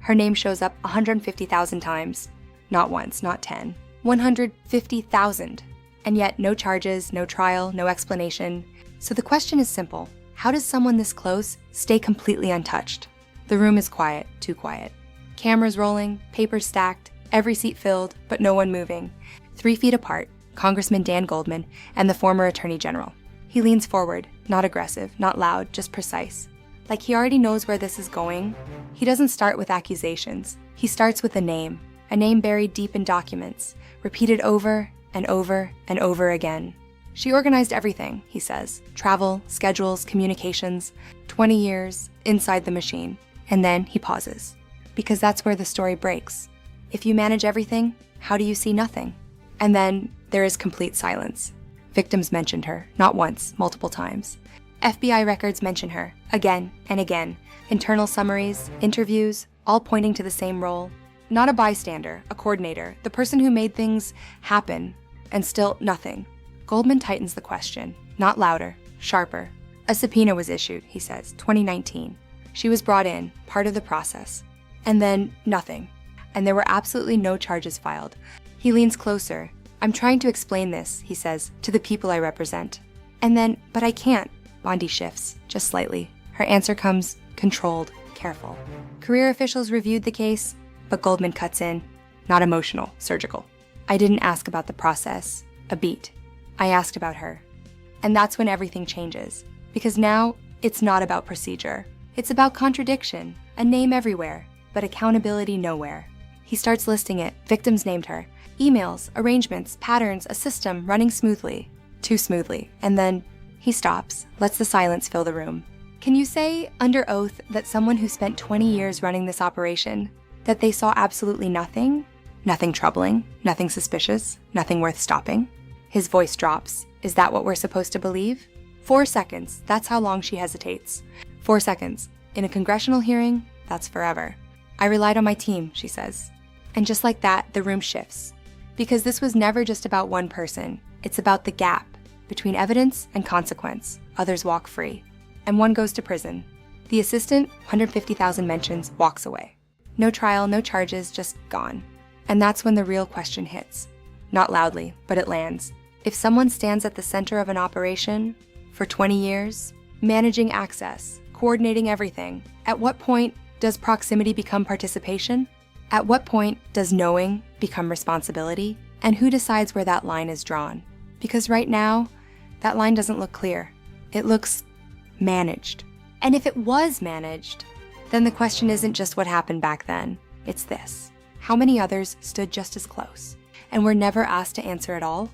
Her name shows up 150,000 times. Not once, not 10. 150,000. And yet no charges, no trial, no explanation. So the question is simple. How does someone this close stay completely untouched? The room is quiet, too quiet. Cameras rolling, papers stacked, every seat filled, but no one moving. 3 feet apart, Congressman Dan Goldman and the former Attorney General. He leans forward, not aggressive, not loud, just precise. Like he already knows where this is going. He doesn't start with accusations. He starts with a name buried deep in documents, repeated over and over and over again. She organized everything, he says. Travel, schedules, communications, 20 years inside the machine. And then he pauses, because that's where the story breaks. If you manage everything, how do you see nothing? And then there is complete silence. Victims mentioned her, not once, multiple times. FBI records mention her, again and again. Internal summaries, interviews, all pointing to the same role. Not a bystander, a coordinator, the person who made things happen, and still nothing. Goldman tightens the question, not louder, sharper. A subpoena was issued, he says, 2019. She was brought in, part of the process. And then nothing. And there were absolutely no charges filed. He leans closer. I'm trying to explain this, he says, to the people I represent. And then, but I can't. Bondi shifts, just slightly. Her answer comes controlled, careful. Career officials reviewed the case, but Goldman cuts in. Not emotional, surgical. I didn't ask about the process, a beat. I asked about her. And that's when everything changes. Because now, it's not about procedure. It's about contradiction, a name everywhere, but accountability nowhere. He starts listing it, victims named her. Emails, arrangements, patterns, a system running smoothly. Too smoothly. And then he stops, lets the silence fill the room. Can you say, under oath, that someone who spent 20 years running this operation, that they saw absolutely nothing? Nothing troubling, nothing suspicious, nothing worth stopping? His voice drops. Is that what we're supposed to believe? 4 seconds, that's how long she hesitates. 4 seconds. In a congressional hearing, that's forever. I relied on my team, she says. And just like that, the room shifts. Because this was never just about one person. It's about the gap between evidence and consequence. Others walk free. And one goes to prison. The assistant, 150,000 mentions, walks away. No trial, no charges, just gone. And that's when the real question hits. Not loudly, but it lands. If someone stands at the center of an operation for 20 years, managing access, coordinating everything, at what point does proximity become participation? At what point does knowing become responsibility? And who decides where that line is drawn? Because right now, that line doesn't look clear. It looks managed. And if it was managed, then the question isn't just what happened back then. It's this. How many others stood just as close and were never asked to answer at all?